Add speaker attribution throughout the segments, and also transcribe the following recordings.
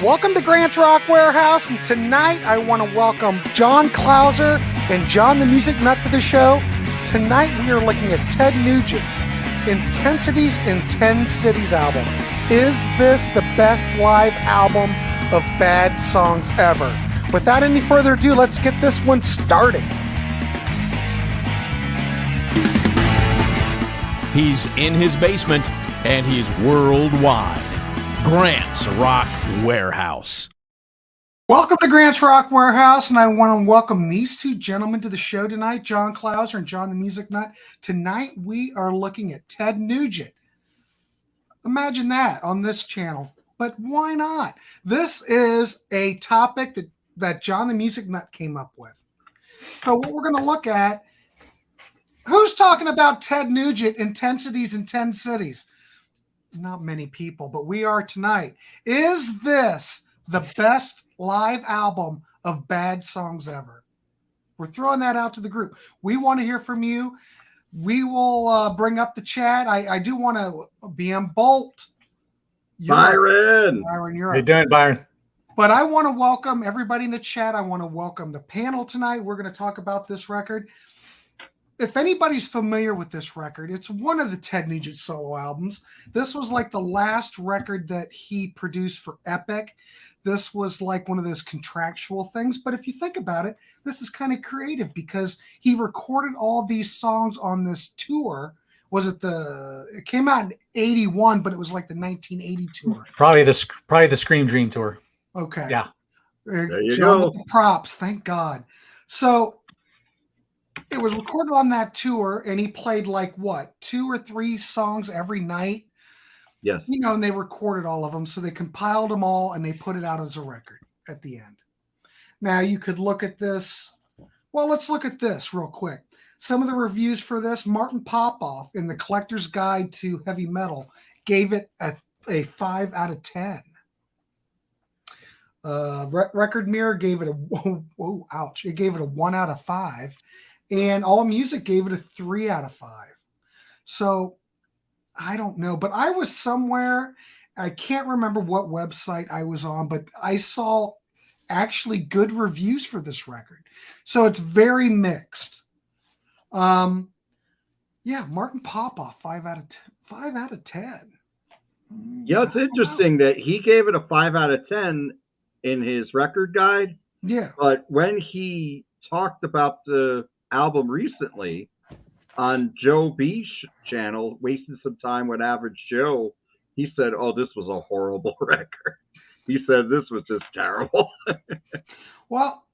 Speaker 1: Welcome to Grant's Rock Warehouse, and tonight I want to welcome John Clauser and John the Music Nut to the show. Tonight we are looking at Ted Nugent's Intensities in 10 Cities album. Is this the best live album of bad songs ever? Without any further ado, let's get this one started.
Speaker 2: He's in his basement, and he's worldwide. Grant's Rock Warehouse.
Speaker 1: Welcome to Grant's Rock Warehouse, and I want to welcome these two gentlemen to the show tonight, John Clauser and John the Music Nut. Tonight we are looking at Ted Nugent. Imagine that on this channel, but why not? This is a topic that John the Music Nut came up with. So what we're going to look at, who's talking about Ted Nugent, Intensities in 10 Cities? Not many people, but we are tonight. Is this the best live album of bad songs ever? We're throwing that out to the group. We want to hear from you. We will bring up the chat. I do want to, BM Bolt.
Speaker 3: Byron,
Speaker 1: you're
Speaker 4: How you
Speaker 1: up.
Speaker 4: doing, Byron?
Speaker 1: But I want to welcome everybody in the chat. I want to welcome the panel tonight. We're going to talk about this record. If anybody's familiar with this record, it's one of the Ted Nugent solo albums. This was like the last record that he produced for Epic. This was like one of those contractual things. But if you think about it, this is kind of creative because he recorded all these songs on this tour. It came out in 81, but it was like the 1980 tour.
Speaker 4: Probably the Scream Dream tour.
Speaker 1: Okay.
Speaker 4: Yeah.
Speaker 3: there you
Speaker 1: John
Speaker 3: go.
Speaker 1: with the props, thank God. So it was recorded on that tour, and he played like what, 2 or 3 songs every night.
Speaker 3: Yes.
Speaker 1: You know, and they recorded all of them, so they compiled them all and they put it out as a record at the end. Now you could look at this. Well, let's look at this real quick. Some of the reviews for this, Martin Popoff in the Collector's Guide to Heavy Metal gave it a 5 out of 10. Record Mirror gave it it gave it a 1 out of 5. And All Music gave it a 3 out of 5. So I don't know, but I was somewhere, I can't remember what website I was on, but I saw actually good reviews for this record. So it's very mixed. Yeah, Martin Popoff, 5 out of 10.
Speaker 3: Yeah, it's interesting that he gave it a 5 out of 10 in his record guide.
Speaker 1: Yeah.
Speaker 3: But when he talked about the album recently on Joe B's channel, Wasting Some Time with Average Joe, he said, oh, this was a horrible record. He said this was just terrible.
Speaker 1: Well,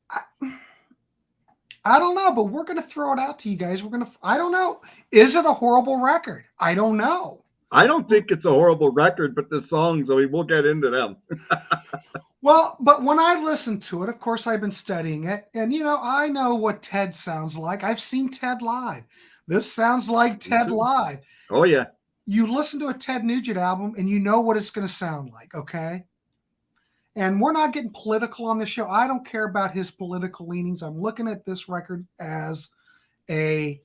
Speaker 1: I don't know, but we're going to throw it out to you guys. I don't know. Is it a horrible record? I don't know.
Speaker 3: I don't think it's a horrible record, but the songs, I mean, we'll get into them.
Speaker 1: Well, but when I listen to it, of course, I've been studying it, and, you know, I know what Ted sounds like. I've seen Ted live. This sounds like Ted live.
Speaker 3: Oh, yeah.
Speaker 1: You listen to a Ted Nugent album, and you know what it's going to sound like, okay? And we're not getting political on this show. I don't care about his political leanings. I'm looking at this record as a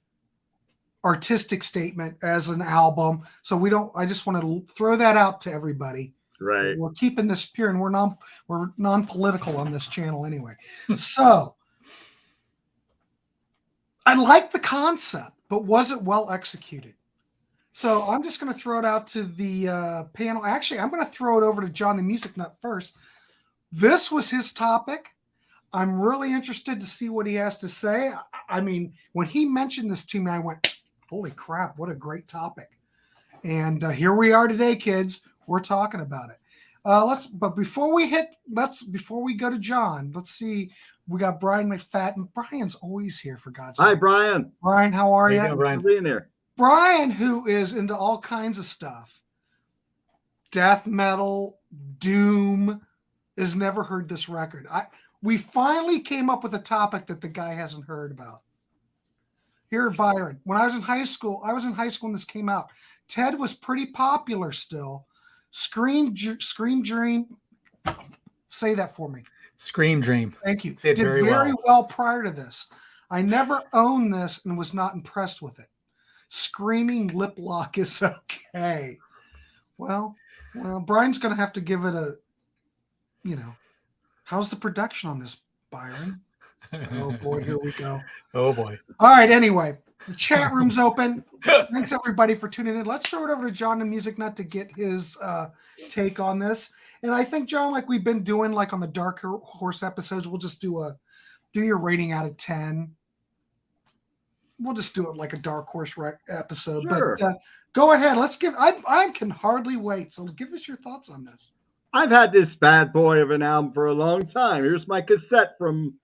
Speaker 1: artistic statement, as an album. So I just want to throw that out to everybody.
Speaker 3: Right.
Speaker 1: We're keeping this pure, and we're non-political on this channel anyway. So I like the concept, but was it well executed? So I'm just going to throw it out to the panel. Actually, I'm going to throw it over to John the Music Nut first. This was his topic. I'm really interested to see what he has to say. I mean, when he mentioned this to me, I went, holy crap, what a great topic. And here we are today, kids. We're talking about it. But before we go to John, let's see. We got Brian McFadden. Brian's always here, for God's sake.
Speaker 3: Hi, Brian.
Speaker 1: Brian, how are you?
Speaker 4: How you doing, Brian?
Speaker 3: Thanks for being here.
Speaker 1: Brian, who is into all kinds of stuff. Death metal, doom, has never heard this record. We finally came up with a topic that the guy hasn't heard about. Here, Byron. When I was in high school when this came out. Ted was pretty popular still. Scream Dream. Say that for me.
Speaker 4: Scream Dream.
Speaker 1: Thank you.
Speaker 4: Did very
Speaker 1: well prior to this. I never owned this and was not impressed with it. Screaming Lip Lock is okay. Well, Brian's going to have to give it how's the production on this, Byron? Oh boy, here we go.
Speaker 4: Oh boy.
Speaker 1: All right, anyway, the chat room's open. Thanks everybody for tuning in. Let's throw it over to John the Music Nut to get his take on this. And I think, John, like we've been doing like on the Dark Horse episodes, we'll just do your rating out of 10. We'll just do it like a Dark Horse episode.
Speaker 3: Sure.
Speaker 1: But go ahead. Let's give. I can hardly wait. So give us your thoughts on this.
Speaker 3: I've had this bad boy of an album for a long time. Here's my cassette from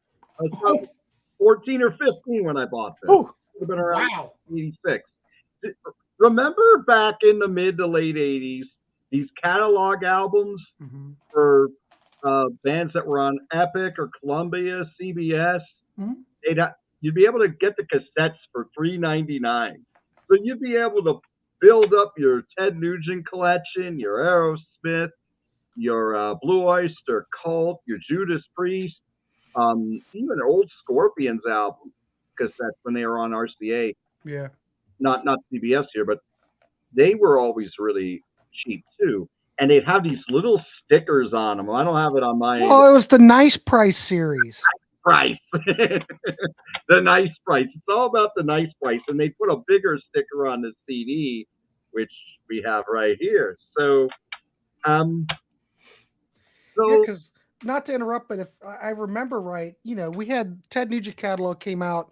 Speaker 3: 14 or 15 when I bought this.
Speaker 1: Oh,
Speaker 3: it would have been around 86. Remember back in the mid to late 80s, these catalog albums for bands that were on Epic or Columbia, CBS? You'd be able to get the cassettes for $3.99. So you'd be able to build up your Ted Nugent collection, your Aerosmith, your Blue Oyster Cult, your Judas Priest, even an old Scorpions album, because that's when they were on RCA.
Speaker 1: Yeah.
Speaker 3: Not CBS here, but they were always really cheap too. And they'd have these little stickers on them. I don't have it on my.
Speaker 1: Well, it was the Nice Price series.
Speaker 3: Price. The Nice Price. It's all about the Nice Price. And they put a bigger sticker on the CD, which we have right here. So,
Speaker 1: because not to interrupt, but if I remember right, we had Ted Nugent catalog came out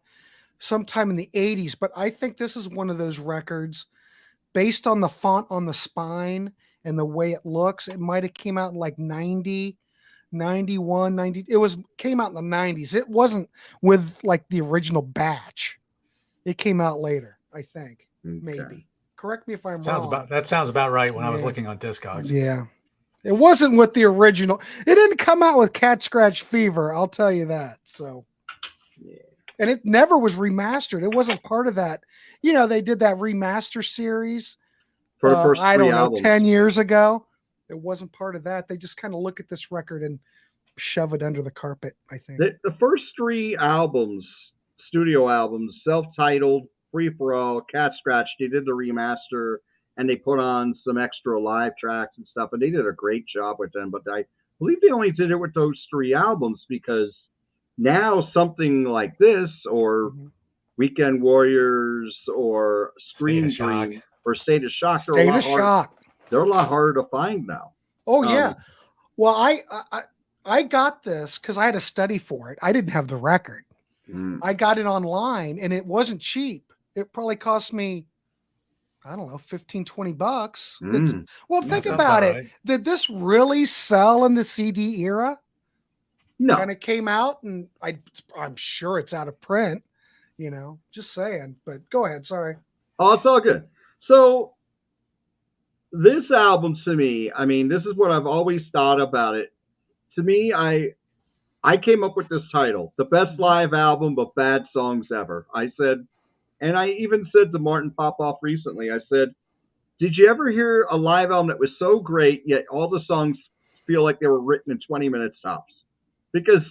Speaker 1: sometime in the 80s, but I think this is one of those records based on the font on the spine and the way it looks. It might have came out in like 90, 91, 90. Came out in the 90s. It wasn't with like the original batch. It came out later, I think. Okay. Maybe. Correct me if I'm wrong.
Speaker 4: That sounds about right when I was looking on Discogs.
Speaker 1: Yeah. It wasn't with the original. It didn't come out with Cat Scratch Fever, I'll tell you that. So, and it never was remastered. It wasn't part of that. They did that remaster series.
Speaker 3: For the first
Speaker 1: I don't know,
Speaker 3: albums.
Speaker 1: 10 years ago. It wasn't part of that. They just kind of look at this record and shove it under the carpet, I think.
Speaker 3: The first 3 albums, studio albums, self-titled, Free for All, Cat Scratch, they did the remaster. And they put on some extra live tracks and stuff, and they did a great job with them. But I believe they only did it with those 3 albums because now something like this, or Weekend Warriors, or Scream Dream, or State of Shock, they're a lot harder to find now.
Speaker 1: Oh yeah. Well, I got this because I had to study for it. I didn't have the record. I got it online, and it wasn't cheap. It probably cost me, I don't know, $15-20. Think about it. Right. Did this really sell in the CD era?
Speaker 3: No.
Speaker 1: And it came out, and I'm sure it's out of print, just saying. But go ahead. Sorry.
Speaker 3: Oh, it's all good. So this album, to me, I mean, this is what I've always thought about it. To me, I came up with this title, The Best Live Album of Bad Songs Ever. I said, and I even said to Martin Popoff recently, I said, did you ever hear a live album that was so great, yet all the songs feel like they were written in 20-minute stops? Because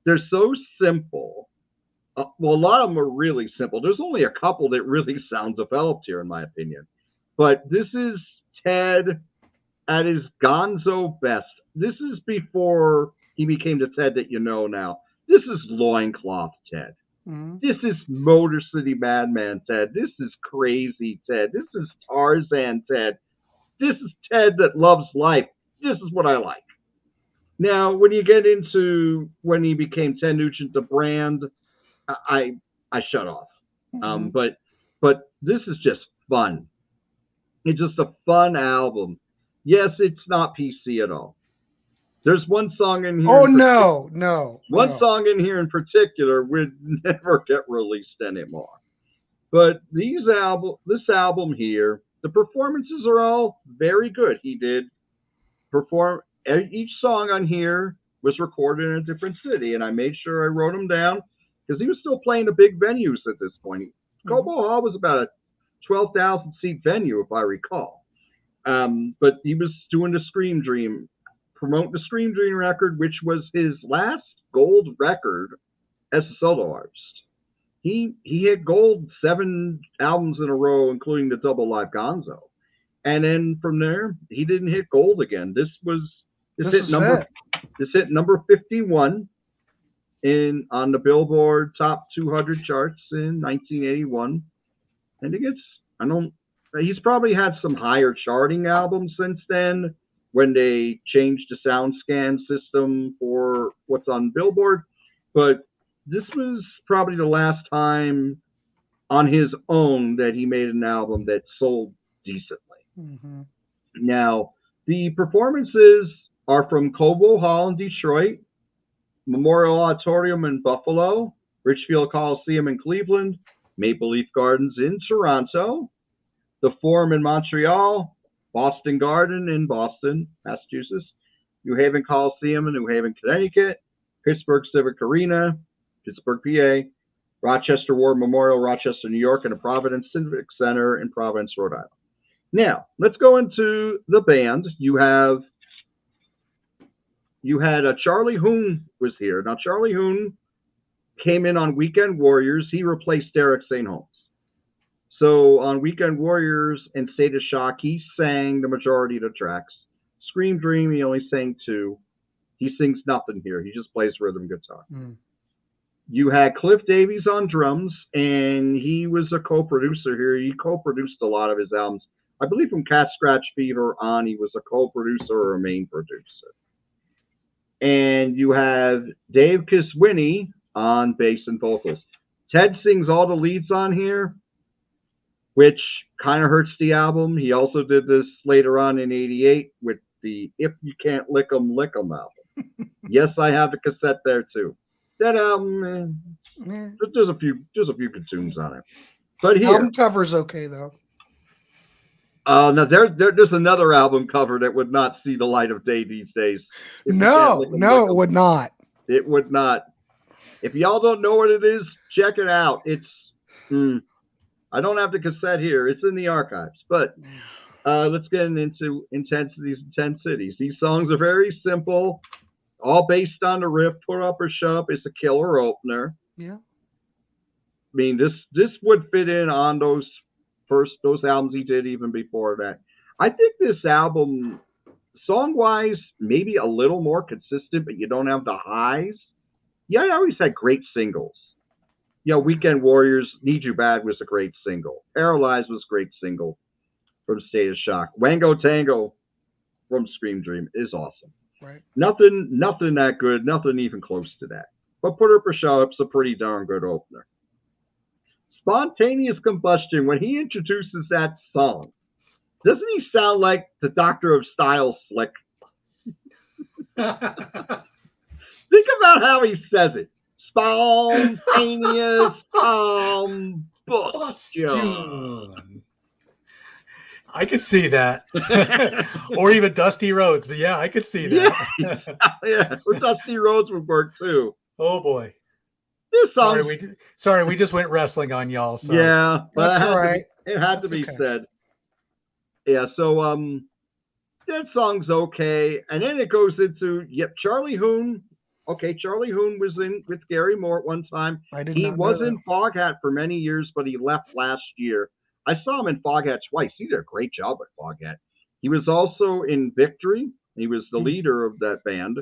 Speaker 3: they're so simple. Well, a lot of them are really simple. There's only a couple that really sound developed here, in my opinion. But this is Ted at his gonzo best. This is before he became the Ted that you know now. This is Loincloth Ted. This is Motor City Madman Ted. This is Crazy Ted. This is Tarzan Ted. This is Ted that loves life. This is what I like. Now, when you get into when he became Ted Nugent, the brand, I shut off. But this is just fun. It's just a fun album. Yes, it's not PC at all. There's one song in here.
Speaker 1: Oh, no.
Speaker 3: One song in here in particular would never get released anymore. But this album here, the performances are all very good. He did perform. Each song on here was recorded in a different city, and I made sure I wrote them down because he was still playing the big venues at this point. Cobo Hall was about a 12,000 seat venue, if I recall. But he was doing the Scream Dream, promoting the Scream Dream record, which was his last gold record as a solo artist. He hit gold 7 albums in a row, including the double live Gonzo. And then from there, he didn't hit gold again. This hit This hit number 51 on the Billboard Top 200 charts in 1981. I think he's probably had some higher charting albums since then when they changed the SoundScan system for what's on Billboard. But this was probably the last time on his own that he made an album that sold decently. Mm-hmm. Now, the performances are from Cobo Hall in Detroit, Memorial Auditorium in Buffalo, Richfield Coliseum in Cleveland, Maple Leaf Gardens in Toronto, the Forum in Montreal, Boston Garden in Boston, Massachusetts, New Haven Coliseum in New Haven, Connecticut, Pittsburgh Civic Arena, Pittsburgh, PA, Rochester War Memorial, Rochester, New York, and the Providence Civic Center in Providence, Rhode Island. Now, let's go into the band. You had Charlie Hoon was here. Now, Charlie Hoon came in on Weekend Warriors. He replaced Derek St. Holmes. So on Weekend Warriors and State of Shock, he sang the majority of the tracks. Scream Dream, he only sang 2. He sings nothing here. He just plays rhythm guitar. Mm. You had Cliff Davies on drums, and he was a co-producer here. He co-produced a lot of his albums. I believe from Cat Scratch Fever on, he was a co-producer or a main producer. And you have Dave Kiswiney on bass and vocals. Ted sings all the leads on here, which kind of hurts the album. He also did this later on in 88 with the If You Can't Lick 'em, Lick 'em album. Yes, I have the cassette there too. That album, there's a few good tunes on it. But here,
Speaker 1: album cover's okay though.
Speaker 3: Now there's another album cover that would not see the light of day these days.
Speaker 1: No, it would not.
Speaker 3: It would not. If y'all don't know what it is, check it out. It's I don't have the cassette here. It's in the archives. But let's get into Intensities and 10 Cities. These songs are very simple, all based on the riff. Put Up or Shut Up is a killer opener.
Speaker 1: Yeah.
Speaker 3: I mean, this would fit in on those albums he did even before that. I think this album, song-wise, maybe a little more consistent, but you don't have the highs. Yeah, I always had great singles. Weekend Warriors, Need You Bad was a great single. Paralyzed was a great single from State of Shock. Wango Tango from Scream Dream is awesome.
Speaker 1: Right.
Speaker 3: Nothing that good, nothing even close to that. But Put Up or Shut Up's a pretty darn good opener. Spontaneous Combustion, when he introduces that song, doesn't he sound like the Doctor of Style Slick? Think about how he says it. Spontaneous combustion.
Speaker 4: I could see that. Or even Dusty Rhodes, but yeah, I could see that.
Speaker 3: Yeah. Well, Dusty Rhodes would work too.
Speaker 4: Oh boy. Sorry, we just went wrestling on y'all. So.
Speaker 3: Yeah, but
Speaker 1: that's all right.
Speaker 3: It had to be said. Yeah, so that song's okay, and then it goes into Charlie Hoon. Okay, Charlie Hoon was in with Gary Moore at one time. He was in Foghat for many years, but he left last year. I saw him in Foghat twice. He did a great job with Foghat. He was also in Victory. He was the leader of that band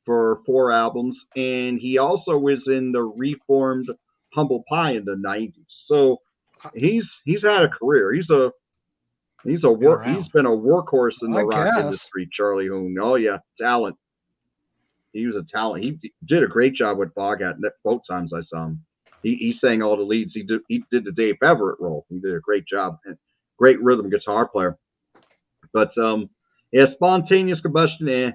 Speaker 3: for 4 albums, and he also was in the reformed Humble Pie in the 90s. So he's had a career. He's been a workhorse in the rock industry, Charlie Hoon. Oh yeah, talent. He was a talent. He did a great job with Foghat both times I saw him. He sang all the leads. He did the Dave Everett role. He did a great job. And great rhythm guitar player. But Spontaneous Combustion.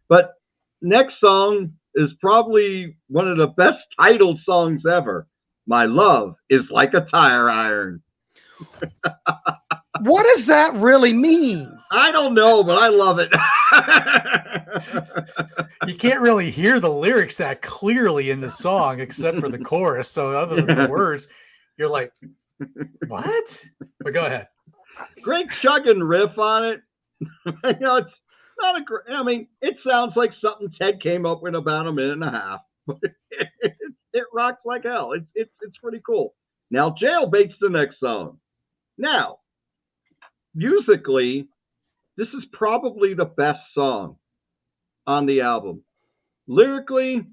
Speaker 3: But next song is probably one of the best titled songs ever. My Love is Like a Tire Iron.
Speaker 1: What does that really mean?
Speaker 3: I don't know, but I love it.
Speaker 4: You can't really hear the lyrics that clearly in the song except for the chorus. So other than the words, you're like, what? But go ahead.
Speaker 3: Great chugging riff on it. It's not a great, it sounds like something Ted came up with about a minute and a half. It rocks like hell. It's pretty cool. Now, Jailbait's the next song. Now, musically, this is probably the best song on the album. lyrically,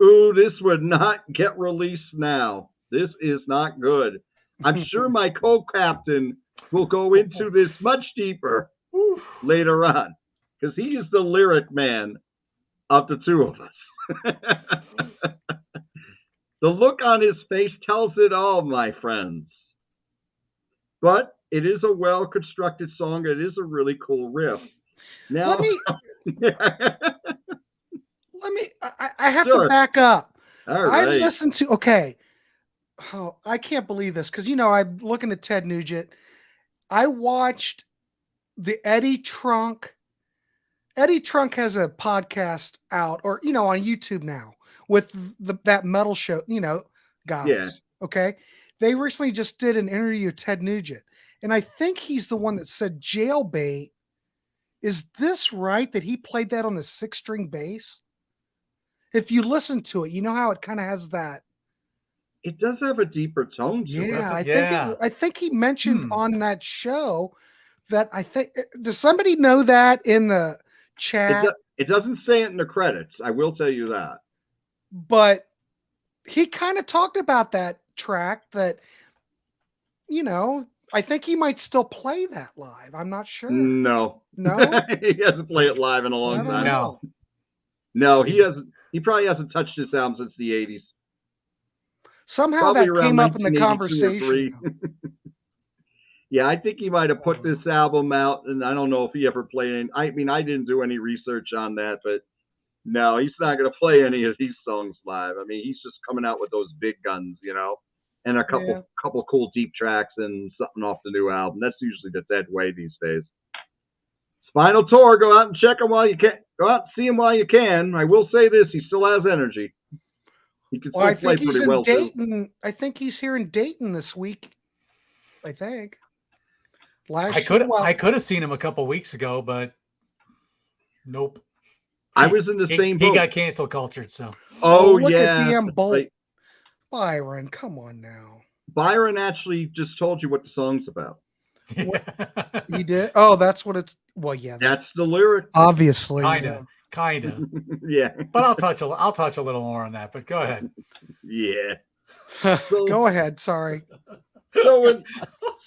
Speaker 3: ooh, this would not get released now. This is not good. I'm sure my co-captain will go into this much deeper later on, because he is the lyric man of the two of us. The look on his face tells it all, my friends. But it is a well-constructed song. It is a really cool riff. Now,
Speaker 1: I have
Speaker 3: Sure.
Speaker 1: to back up.
Speaker 3: All right.
Speaker 1: I listened to, okay. Oh, I can't believe this because, I'm looking at Ted Nugent. I watched the Eddie Trunk. Eddie Trunk has a podcast out or, on YouTube now with that metal show, guys.
Speaker 3: Yeah.
Speaker 1: Okay. They recently just did an interview with Ted Nugent. And I think he's the one that said Jailbait. Is this right that he played that on the 6-string bass? If you listen to it, you know how it kind of has that.
Speaker 3: It does have a deeper tone to it.
Speaker 1: Yeah, I think he mentioned on that show that does somebody know that in the chat?
Speaker 3: It doesn't say it in the credits. I will tell you that.
Speaker 1: But he kind of talked about that track that, I think he might still play that live. I'm not sure.
Speaker 3: No. He hasn't played it live in a long time. No, he hasn't. He probably hasn't touched this album since the 80s.
Speaker 1: Somehow
Speaker 3: Probably
Speaker 1: that came up in the conversation.
Speaker 3: Yeah, I think he might have put this album out, and I don't know if he ever played any. I mean, I didn't do any research on that, but no, he's not going to play any of these songs live. I mean, he's just coming out with those big guns, and a couple cool deep tracks and something off the new album. That's usually the dead way these days. Spinal Tour, go out and check him while you can. Go out and see him while you can. I will say this: he still has energy. He can still play pretty well
Speaker 1: Dayton. I think he's here in Dayton this week. I think.
Speaker 4: I could have seen him a couple weeks ago, but nope.
Speaker 3: I was in the same boat.
Speaker 4: He got cancel cultured, so.
Speaker 1: Look at DM Bolt. Right. Byron, come on now.
Speaker 3: Byron actually just told you what the song's about.
Speaker 1: He did? Oh, that's what it's. Well, yeah.
Speaker 3: That's the lyric.
Speaker 1: Obviously.
Speaker 4: Kind of.
Speaker 3: Yeah.
Speaker 4: But I'll touch a little more on that. But go ahead.
Speaker 3: Yeah.
Speaker 1: Go ahead. Sorry.
Speaker 3: So,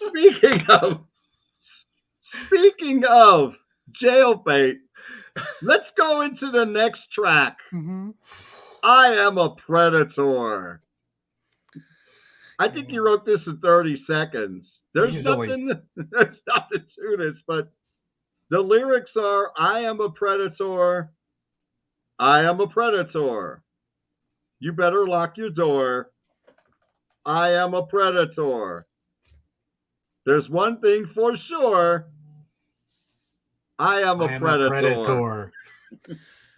Speaker 3: speaking of Jailbait, let's go into the next track.
Speaker 1: Mm-hmm.
Speaker 3: I Am a Predator. I think you wrote this in 30 seconds. There's nothing to this, but the lyrics are, I am a predator. I am a predator. You better lock your door. I am a predator. There's one thing for sure. I am a predator.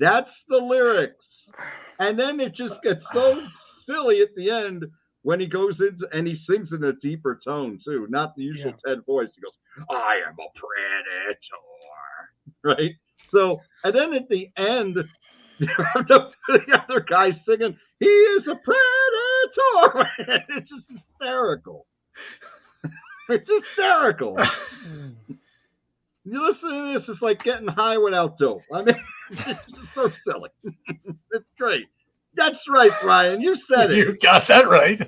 Speaker 3: That's the lyrics. And then it just gets so silly at the end when he goes into, and he sings in a deeper tone too, not the usual Ted voice. He goes, I am a predator. Right? So, and then at the end, the other guy singing, he is a predator. It's just hysterical. It's hysterical. You listen to this, it's like getting high without dope. I mean, it's just so silly. It's great. That's right, Brian. You said it.
Speaker 4: You got that right.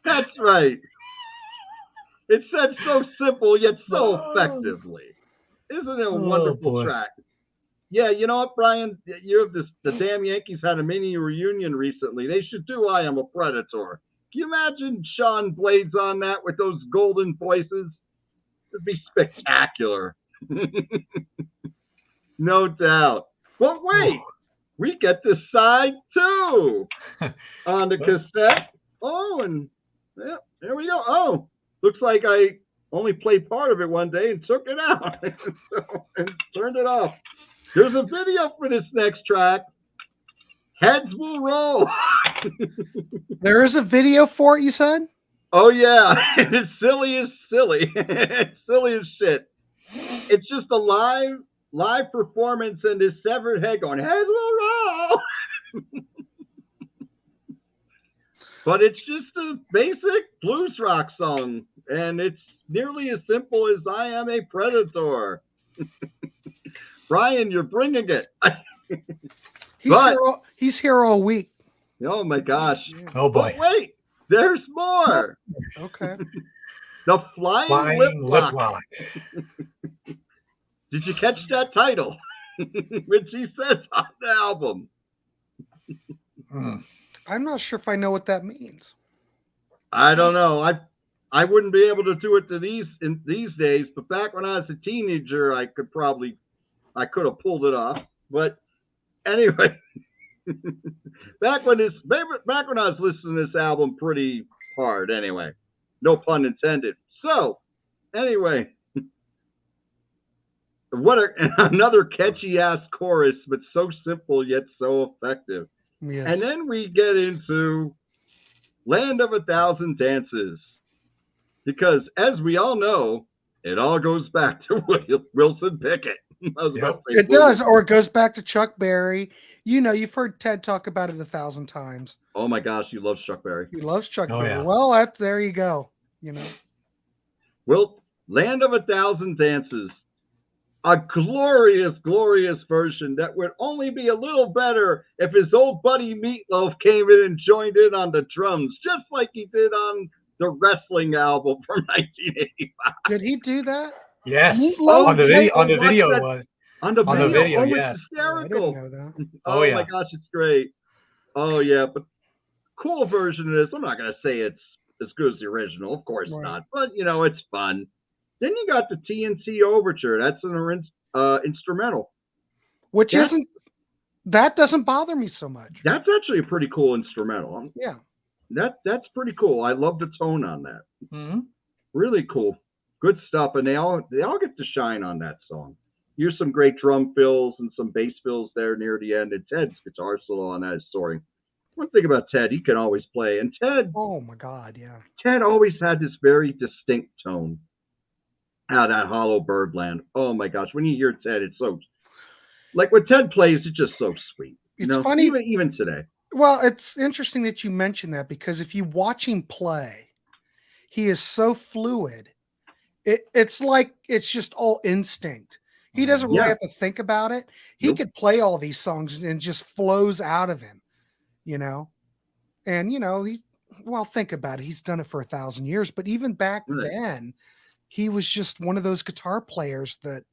Speaker 3: That's right. It said so simple, yet so effectively. Isn't it a wonderful track? Yeah, you know what, Brian? You have this. The damn Yankees had a mini reunion recently. They should do I Am a Predator. Can you imagine Sean Blades on that with those golden voices? It'd be spectacular. No doubt. But wait, we get the side 2 on the cassette. Oh, and yeah, there we go. Oh, looks like I only played part of it one day and took it out and turned it off. There's a video for this next track. Heads will roll.
Speaker 1: There is a video for it, you said?
Speaker 3: Oh, yeah. It's silly as silly. It's silly as shit. It's just a live performance and his severed head going, heads will roll. But it's just a basic blues rock song. And it's nearly as simple as I Am a Predator. Brian, you're bringing it.
Speaker 1: He's here all week.
Speaker 3: Oh my gosh!
Speaker 4: Oh boy!
Speaker 3: But wait, there's more.
Speaker 1: Okay.
Speaker 3: The Flying Lip Lock. Did you catch that title? Which he says on the album.
Speaker 1: I'm not sure if I know what that means.
Speaker 3: I don't know. I wouldn't be able to do it in these days, but back when I was a teenager, I could have pulled it off. But anyway, back when I was listening to this album pretty hard. Anyway, no pun intended. So anyway, another catchy ass chorus, but so simple yet so effective.
Speaker 1: Yes.
Speaker 3: And then we get into Land of a Thousand Dances. Because as we all know, it all goes back to Wilson Pickett.
Speaker 1: It does, or it goes back to Chuck Berry. You know, you've heard Ted talk about it 1,000 times.
Speaker 3: Oh my gosh, he loves Chuck Berry.
Speaker 1: He loves Chuck Berry.
Speaker 4: Yeah.
Speaker 1: Well, there you go. You know.
Speaker 3: Well, Land of a Thousand Dances. A glorious, glorious version that would only be a little better if his old buddy Meatloaf came in and joined in on the drums, just like he did on the wrestling album from 1985.
Speaker 1: Did he do that?
Speaker 4: Yes.
Speaker 1: Meatloaf
Speaker 4: On the video
Speaker 3: that,
Speaker 4: was.
Speaker 3: On the video,
Speaker 4: yes.
Speaker 3: It's hysterical.
Speaker 1: I didn't know that.
Speaker 3: Oh
Speaker 4: yeah.
Speaker 3: my gosh, it's great. Oh yeah, but cool version of this. I'm not gonna say it's as good as the original, of course not, but you know, it's fun. Then you got the TNT Overture. That's an instrumental.
Speaker 1: That doesn't bother me so much.
Speaker 3: That's actually a pretty cool instrumental.
Speaker 1: Yeah.
Speaker 3: That's pretty cool. I love the tone on that.
Speaker 4: Mm-hmm.
Speaker 3: Really cool. Good stuff. And they all get to shine on that song. Here's some great drum fills and some bass fills there near the end. And Ted's guitar solo on that is soaring. One thing about Ted, he can always play. And Ted,
Speaker 1: oh my God, yeah.
Speaker 3: Ted always had this very distinct tone. Out of that Hollow Birdland. Oh my gosh. When you hear Ted, it's so like when Ted plays, it's just so sweet.
Speaker 1: It's funny.
Speaker 3: Even today.
Speaker 1: Well, it's interesting that you mentioned that because if you watch him play, he is so fluid. It's like it's just all instinct. He doesn't really have to think about it. He could play all these songs and it just flows out of him, you know. And you know, think about it. He's done it for 1,000 years, but even back then, he was just one of those guitar players that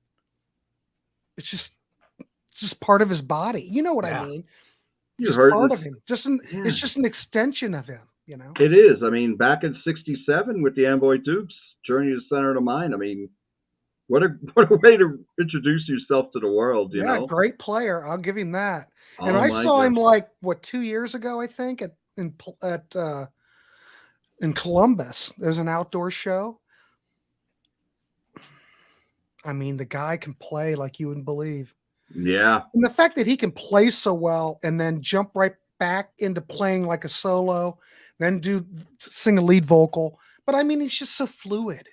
Speaker 1: it's just part of his body. You know what I mean? Just part of him. It's just an extension of him, you know?
Speaker 3: It is. I mean, back in 1967 with the Amboy Dukes, Journey to the Center of the Mind. I mean, what a way to introduce yourself to the world, you know?
Speaker 1: Great player. I'll give him that. And I saw him 2 years ago, I think, in Columbus. There's an outdoor show. I mean, the guy can play like you wouldn't believe.
Speaker 3: Yeah.
Speaker 1: And the fact that he can play so well and then jump right back into playing like a solo, then sing a lead vocal. But I mean, he's just so fluid.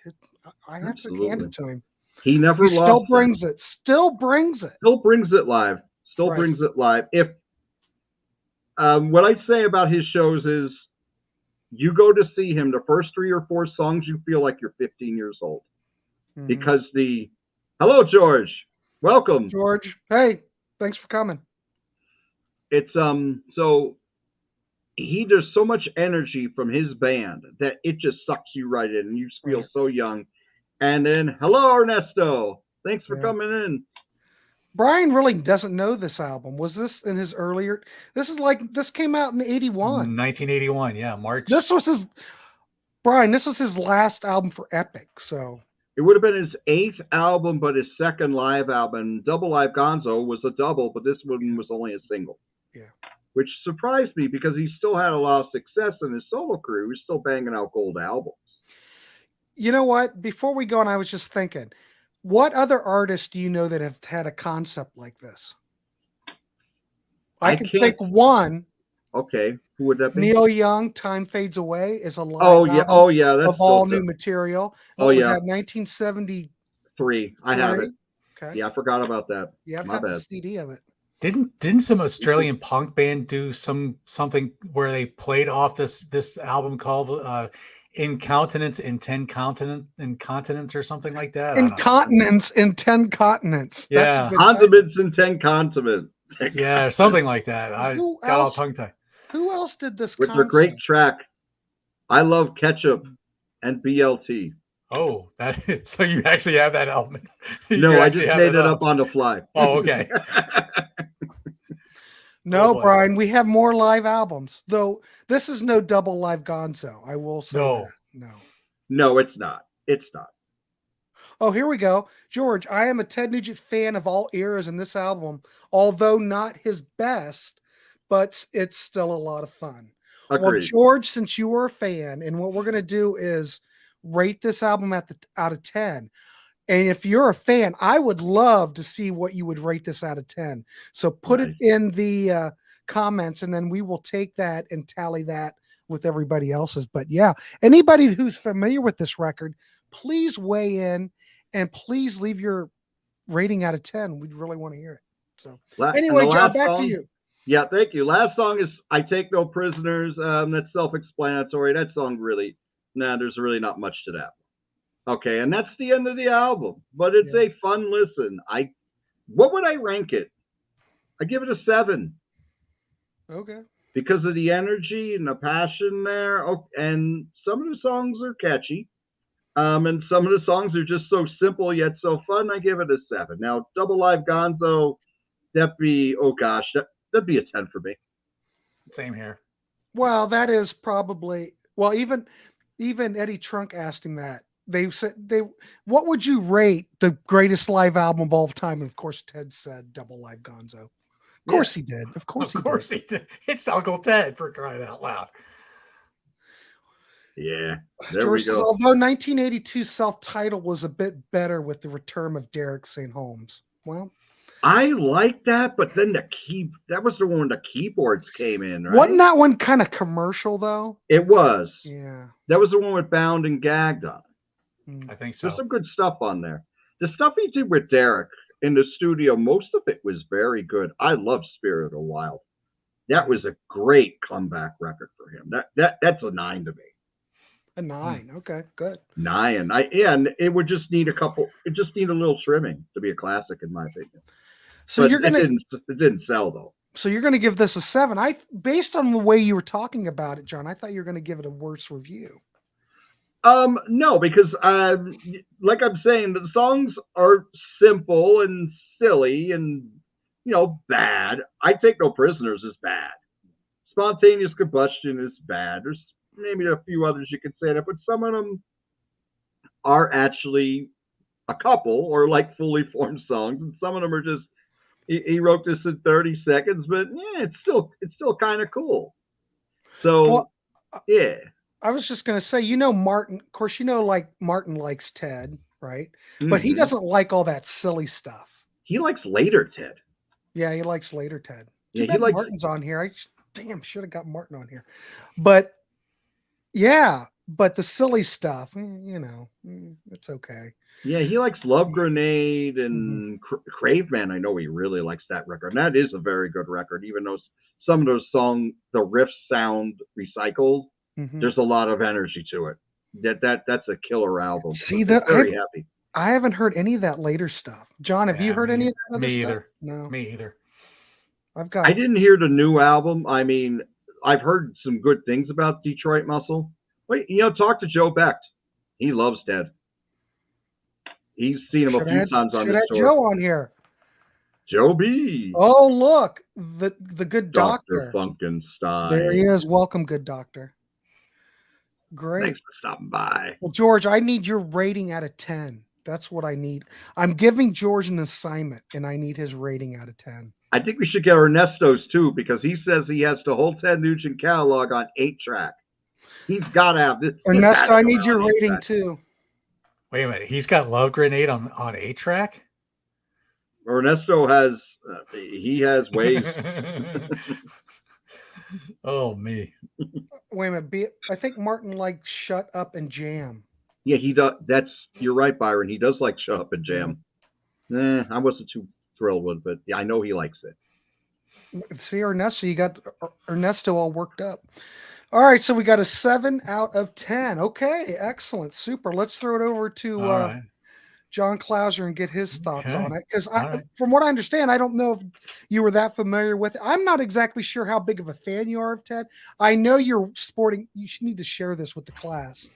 Speaker 1: I have to hand it to him.
Speaker 3: He
Speaker 1: still brings it. Still brings it.
Speaker 3: Still brings it live. Still brings it live. If what I say about his shows is you go to see him, the first 3 or 4 songs, you feel like you're 15 years old. Mm-hmm. Because hello, George. Welcome.
Speaker 1: George. Hey, thanks for coming.
Speaker 3: It's so there's so much energy from his band that it just sucks you right in and you feel so young. And then hello, Ernesto. Thanks for coming in.
Speaker 1: Brian really doesn't know this album. Was this in his earlier? This came out in 1981.
Speaker 4: 1981, yeah, March.
Speaker 1: This was his last album for Epic, so
Speaker 3: it would have been his 8th album, but his 2nd live album, Double Live Gonzo, was a double, but this one was only a single.
Speaker 1: Yeah.
Speaker 3: Which surprised me because he still had a lot of success in his solo career. He was still banging out gold albums.
Speaker 1: You know what? Before we go on, I was just thinking, what other artists do you know that have had a concept like this? I can think one.
Speaker 3: Okay. Who would that be?
Speaker 1: Neil Young, Time Fades Away is a live
Speaker 3: album that's
Speaker 1: of all new material.
Speaker 3: Was
Speaker 1: that 1973?
Speaker 3: I have it.
Speaker 1: Okay.
Speaker 3: Yeah, I forgot about that.
Speaker 1: Yeah, I've got the CD of it.
Speaker 4: Didn't some Australian punk band do something where they played off this album called Incontinence in 10 continents or something like that?
Speaker 1: Incontinence in 10 continents.
Speaker 4: Yeah.
Speaker 3: Condiments in 10 continents.
Speaker 4: Yeah, something like that. I
Speaker 1: Who
Speaker 4: got all
Speaker 1: else?
Speaker 4: tongue tied.
Speaker 1: Who else did this
Speaker 3: With their great
Speaker 1: concept?
Speaker 3: track, I Love Ketchup and BLT.
Speaker 4: Oh, so you actually have that album?
Speaker 3: No, I just made it up on the fly.
Speaker 4: Oh, okay.
Speaker 1: No,
Speaker 4: boy.
Speaker 1: Brian, we have more live albums, though. This is no double live Gonzo. I will say
Speaker 4: No.
Speaker 1: that. No.
Speaker 3: No, it's not. It's not.
Speaker 1: Oh, here we go. George, I am a Ted Nugent fan of all eras in this album, although not his best, but it's still a lot of fun.
Speaker 3: Agreed.
Speaker 1: Well, George, since you were a fan, and what we're going to do is rate this album out of 10. And if you're a fan, I would love to see what you would rate this out of 10. So put it in the comments, and then we will take that and tally that with everybody else's. But yeah, anybody who's familiar with this record, please weigh in and please leave your rating out of 10. We'd really want to hear it. So anyway, John, back to you.
Speaker 3: Yeah, thank you. Last song is I Take No Prisoners. That's self-explanatory. That song really, there's really not much to that. Okay, and that's the end of the album. But it's a fun listen. What would I rank it? I give it a 7.
Speaker 1: Okay.
Speaker 3: Because of the energy and the passion there. Oh, and some of the songs are catchy. And some of the songs are just so simple yet so fun. I give it a 7. Now, Double Live Gonzo, that'd be a 10 for me.
Speaker 4: Same here.
Speaker 1: Well, that is probably even Eddie Trunk asked him that. They said what would you rate the greatest live album of all time? And of course, Ted said Double Live Gonzo. Of course he did. Of course he did.
Speaker 4: It's Uncle Ted, for crying out loud.
Speaker 3: Yeah. There
Speaker 1: George
Speaker 3: we go.
Speaker 1: says, although 1982 self-titled was a bit better with the return of Derek St. Holmes. Well,
Speaker 3: I like that, but then that was the one when the keyboards came in, right?
Speaker 1: Wasn't that one kind of commercial though?
Speaker 3: It was.
Speaker 1: Yeah.
Speaker 3: That was the one with Bound and Gagged on.
Speaker 4: I think so.
Speaker 3: There's some good stuff on there. The stuff he did with Derek in the studio, most of it was very good. I love Spirit of the Wild. That was a great comeback record for him. That's a 9 to me.
Speaker 1: A 9. Okay, good.
Speaker 3: 9. And it would just need a little trimming to be a classic in my opinion.
Speaker 1: So
Speaker 3: but it didn't sell though. So
Speaker 1: you're gonna give this a 7. Based on the way you were talking about it, John, I thought you were gonna give it a worse review.
Speaker 3: No, because like I'm saying, the songs are simple and silly and bad. I Take No Prisoners is bad. Spontaneous Combustion is bad. There's maybe a few others you could say that, but some of them are actually a couple or like fully formed songs, and some of them are just he wrote this in 30 seconds, but yeah, it's still kind of cool. So yeah.
Speaker 1: I was just going to say, Martin, of course, like Martin likes Ted, right? Mm-hmm. But he doesn't like all that silly stuff.
Speaker 3: He likes later Ted.
Speaker 1: Yeah, he likes later Ted.
Speaker 3: Martin's
Speaker 1: on here. Should have got Martin on here. But yeah, but the silly stuff, it's okay.
Speaker 3: Yeah, he likes Love Grenade and Crave Man. I know he really likes that record. And that is a very good record, even though some of those songs, the riffs sound recycled. Mm-hmm. There's a lot of energy to it. That's a killer album.
Speaker 1: See,
Speaker 3: very happy.
Speaker 1: I haven't heard any of that later stuff. John, have you heard any of that other stuff?
Speaker 4: Either.
Speaker 1: No,
Speaker 4: me either.
Speaker 3: I didn't hear the new album. I mean, I've heard some good things about Detroit Muscle. Wait, talk to Joe Becht. He loves Ted. He's seen him a few times on this tour.
Speaker 1: Joe on here.
Speaker 3: Joe B.
Speaker 1: Oh, look, the good doctor.
Speaker 3: Funkenstein.
Speaker 1: There he is. Welcome, good doctor. Great.
Speaker 3: Thanks for stopping by.
Speaker 1: Well, George, I need your rating out of 10. That's what I need. I'm giving George an assignment, and I need his rating out of 10.
Speaker 3: I think we should get Ernesto's too, because he says he has the whole Ted Nugent catalog on 8-track. He's got to have this.
Speaker 1: Ernesto, I need your rating too.
Speaker 4: Wait a minute. He's got Love Grenade on 8-track?
Speaker 3: Ernesto has, he has ways.
Speaker 4: Oh, me.
Speaker 1: Wait a minute. I think Martin likes Shut Up and Jam.
Speaker 3: Yeah, he does. You're right, Byron. He does like Shut Up and Jam. I wasn't too thrilled with it, but yeah, I know he likes it.
Speaker 1: See, Ernesto, you got Ernesto all worked up. All right, so we got a 7 out of 10. Okay, excellent, super. Let's throw it over to John Clauser and get his thoughts
Speaker 4: Okay.
Speaker 1: on it. Because
Speaker 4: right.
Speaker 1: from what I understand, I don't know if you were that familiar with it. I'm not exactly sure how big of a fan you are of Ted. I know you're sporting. You should need to share this with the class.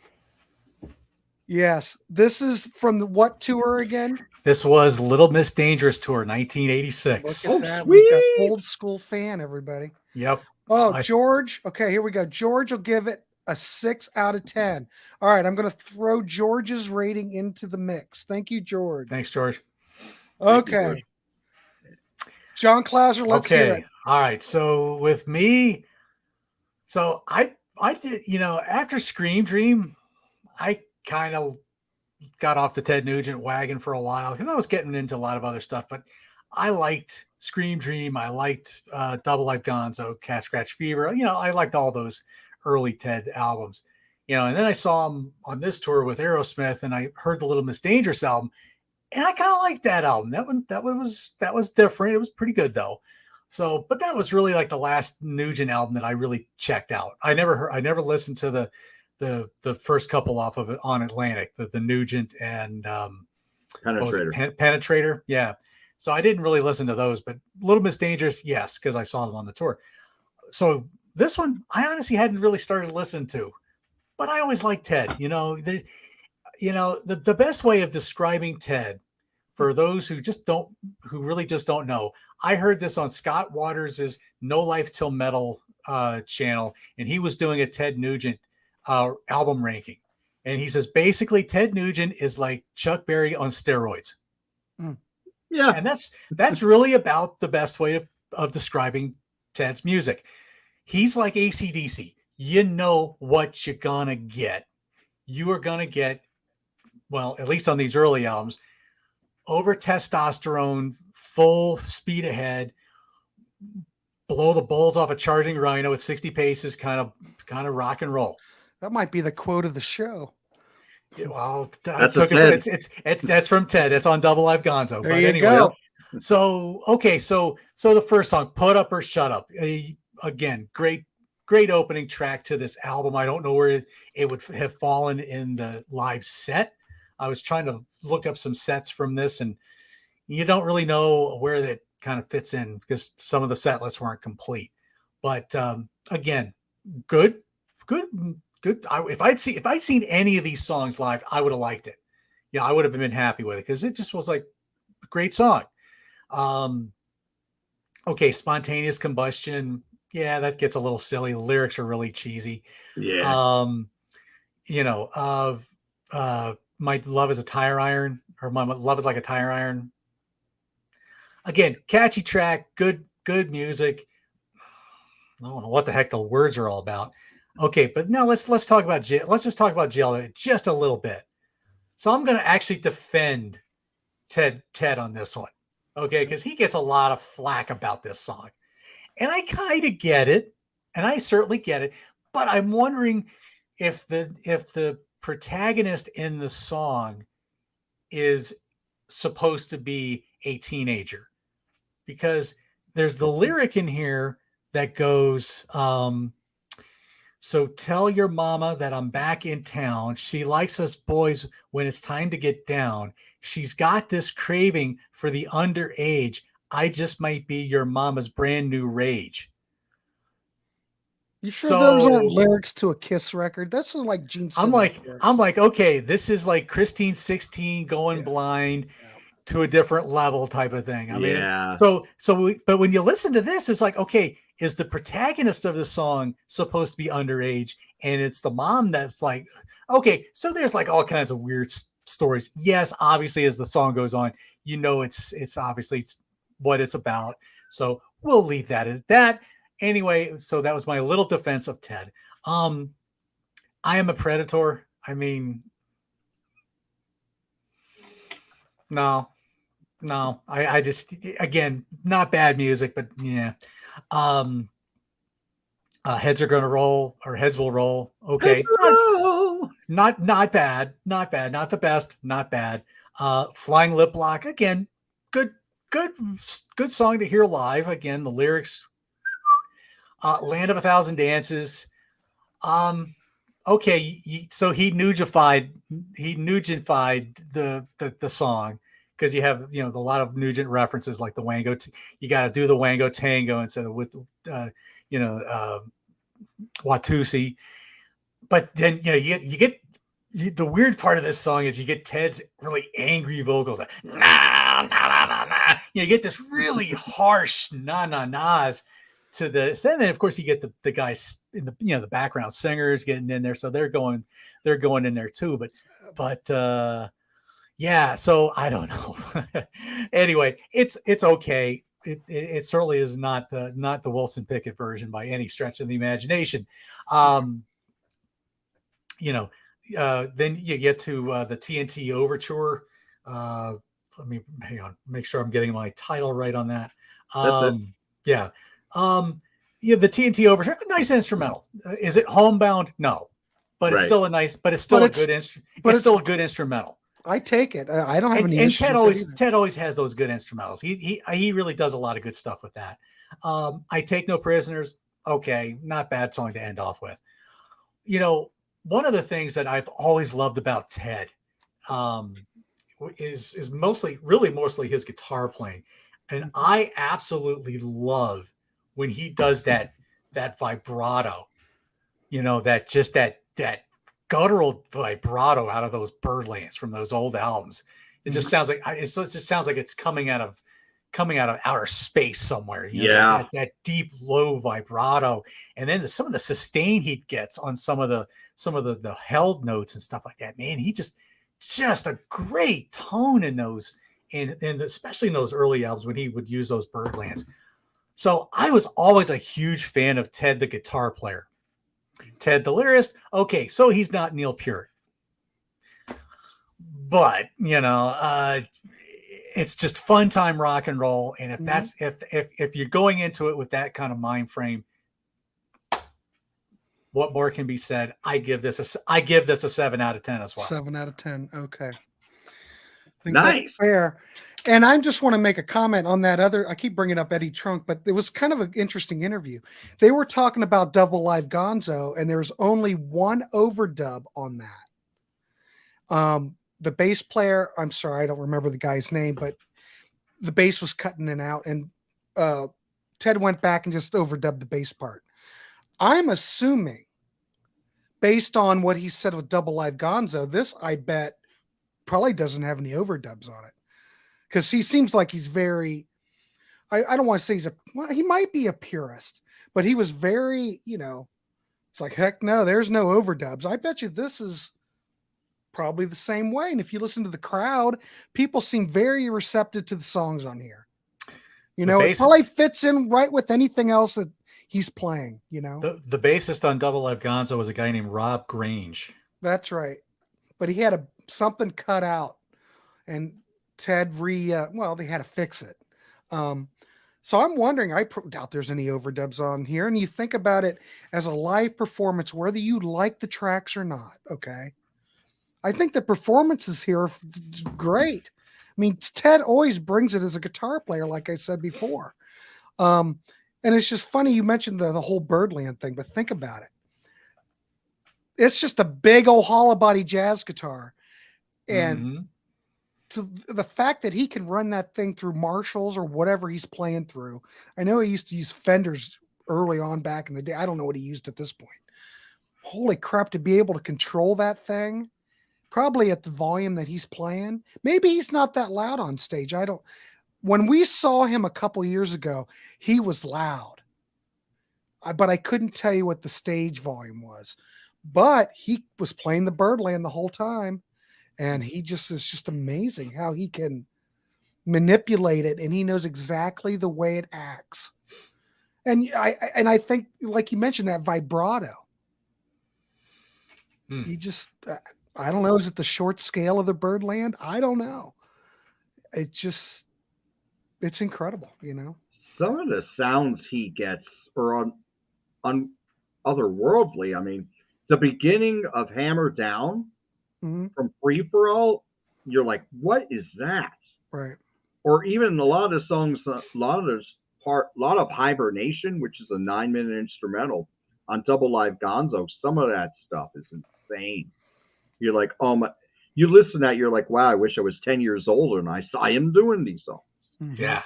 Speaker 1: Yes, this is from what tour again?
Speaker 4: This was Little Miss Dangerous Tour, 1986.
Speaker 1: Look at that.
Speaker 3: Sweet.
Speaker 1: We've got old school fan, everybody.
Speaker 4: Yep.
Speaker 1: Oh, George. Okay, here we go. George will give it a 6 out of 10. All right, I'm going to throw George's rating into the mix. Thank you, George.
Speaker 4: Thanks, George.
Speaker 1: Okay. John Clauser, let's hear it.
Speaker 4: All right. So with me, so I did, after Scream Dream, I kind of got off the Ted Nugent wagon for a while because I was getting into a lot of other stuff, but I liked Scream Dream. I liked Double Life Gonzo, Cat Scratch Fever. I liked all those early Ted albums, and then I saw him on this tour with Aerosmith, and I heard the Little Miss Dangerous album, and I kind of liked that album. That was different. It was pretty good though. So, but that was really like the last Nugent album that I really checked out. I never listened to the first couple off of it on Atlantic, the Nugent and Penetrator. Yeah. So I didn't really listen to those, but Little Miss Dangerous, yes, because I saw them on the tour. So this one, I honestly hadn't really started listening to, but I always liked Ted. The best way of describing Ted for those who really just don't know, I heard this on Scott Waters's No Life Till Metal channel, and he was doing a Ted Nugent album ranking. And he says, basically, Ted Nugent is like Chuck Berry on steroids.
Speaker 3: Yeah.
Speaker 4: And that's really about the best way of describing Ted's music. He's like AC/DC. You know what you're going to get. You are going to get, well, at least on these early albums, over testosterone, full speed ahead, blow the balls off a charging rhino at 60 paces, kind of rock and roll.
Speaker 1: That might be the quote of the show.
Speaker 4: Yeah, well, that's from Ted. It's on Double Live Gonzo.
Speaker 1: There you go.
Speaker 4: So okay, so the first song, Put Up or Shut Up. Again, great opening track to this album. I don't know where it would have fallen in the live set. I was trying to look up some sets from this, and you don't really know where that kind of fits in because some of the set lists weren't complete. But again, good. If I'd seen any of these songs live, I would have liked it. I would have been happy with it because it just was like a great song. Okay, Spontaneous Combustion. Yeah, that gets a little silly. The lyrics are really cheesy.
Speaker 3: Yeah.
Speaker 4: My Love is a Tire Iron, or My Love is Like a Tire Iron. Again, catchy track, good music. I don't know what the heck the words are all about. Okay, but now let's talk about jail. Let's just talk about jail just a little bit. So I'm going to actually defend Ted on this one. Okay, because he gets a lot of flack about this song. And I kind of get it, and I certainly get it, but I'm wondering if the protagonist in the song is supposed to be a teenager, because there's the lyric in here that goes, so tell your mama that I'm back in town. She likes us boys when it's time to get down. She's got this craving for the underage. I just might be your mama's brand new rage.
Speaker 1: You sure those aren't lyrics to a Kiss record? That's like Gene Simmons.
Speaker 4: I'm like, okay, this is like Christine 16 going blind to a different level type of thing. I mean, but when you listen to this, it's like, okay, is the protagonist of the song supposed to be underage? And it's the mom that's like, okay, so there's like all kinds of weird stories. Yes, obviously, as the song goes on, it's obviously what it's about. So we'll leave that at that. Anyway, so that was my little defense of Ted. I Am a Predator. I mean, no, I just, again, not bad music, but yeah. Heads Are Gonna Roll, or Heads Will Roll. Okay. Not bad. Not the best. Not bad. Flying Lip Lock. Again, good song to hear live. Again, the lyrics. Land of a Thousand Dances. okay, so he Nugentified the song, because you have, a lot of Nugent references, like the Wango. You got to do the Wango Tango instead of with Watusi. But then you get the weird part of this song is you get Ted's really angry vocals, like nah nah nah nah nah. You get this really harsh nah nah nahs to this, and then of course you get the guys in the the background singers getting in there, so they're going in there too. But yeah, so I don't know. Anyway, it's okay. It certainly is not the Wilson Pickett version by any stretch of the imagination. Then you get to the TNT Overture. Let me hang on, make sure I'm getting my title right on that. Yeah. The TNT Overture, nice instrumental. Is it homebound? No, but it's still a nice, but it's still a good instrument. It's still a good instrumental.
Speaker 1: I take it. I don't have any
Speaker 4: issues.
Speaker 1: And
Speaker 4: Ted always has those good instrumentals. He really does a lot of good stuff with that. I Take No Prisoners. Okay, not bad song to end off with. One of the things that I've always loved about Ted is mostly his guitar playing, and I absolutely love when he does that vibrato. That guttural vibrato out of those Birdlands from those old albums. It just sounds like it's coming out of outer space somewhere. That deep low vibrato, and then some of the sustain he gets on some of the held notes and stuff like that. Man, he just a great tone in those, and especially in those early albums when he would use those Birdlands. So I was always a huge fan of Ted the guitar player. Ted the lyricist, okay, so he's not Neil Peart, but it's just fun time rock and roll. And if that's if you're going into it with that kind of mind frame, what more can be said? I give this a 7 out of 10 as well.
Speaker 1: 7 out of 10. Okay, I think
Speaker 3: nice.
Speaker 1: That's fair. And I just want to make a comment on that I keep bringing up Eddie Trunk, but it was kind of an interesting interview. They were talking about Double Live Gonzo, and there's only one overdub on that. The bass player, I'm sorry, I don't remember the guy's name, but the bass was cutting in and out, and Ted went back and just overdubbed the bass part. I'm assuming, based on what he said with Double Live Gonzo, this, I bet, probably doesn't have any overdubs on it. Because he seems like he's very, I don't want to say he might be a purist, but he was very, it's like, heck no, there's no overdubs. I bet you this is probably the same way. And if you listen to the crowd, people seem very receptive to the songs on here. It probably fits in right with anything else that he's playing,
Speaker 4: The bassist on Double Live Gonzo was a guy named Rob Grange.
Speaker 1: That's right. But he had something cut out, and Ted they had to fix it. So I'm wondering, I doubt there's any overdubs on here. And you think about it as a live performance, whether you like the tracks or not. Okay. I think the performances here are great. I mean, Ted always brings it as a guitar player, like I said before. And it's just funny. You mentioned the whole Birdland thing, but think about it. It's just a big old hollow body jazz guitar. And to the fact that he can run that thing through Marshalls or whatever he's playing through. I know he used to use Fenders early on back in the day. I don't know what he used at this point. Holy crap, to be able to control that thing, probably at the volume that he's playing. Maybe he's not that loud on stage. When we saw him a couple years ago, he was loud. But I couldn't tell you what the stage volume was. But he was playing the Birdland the whole time. And it's just amazing how he can manipulate it, and he knows exactly the way it acts. And I think, like you mentioned, that vibrato. He just, I don't know. Is it the short scale of the Birdland? I don't know. It's incredible,
Speaker 3: Some of the sounds he gets are on otherworldly. I mean, the beginning of Hammer Down. From Free For All, you're like, what is that?
Speaker 1: Right.
Speaker 3: Or even a lot of songs, a lot of Hibernation, which is a 9-minute instrumental. on Double Live Gonzo, some of that stuff is insane. You're like, oh my, you listen to that, you're like, wow, I wish I was 10 years older and I saw him doing these songs.
Speaker 4: Yeah.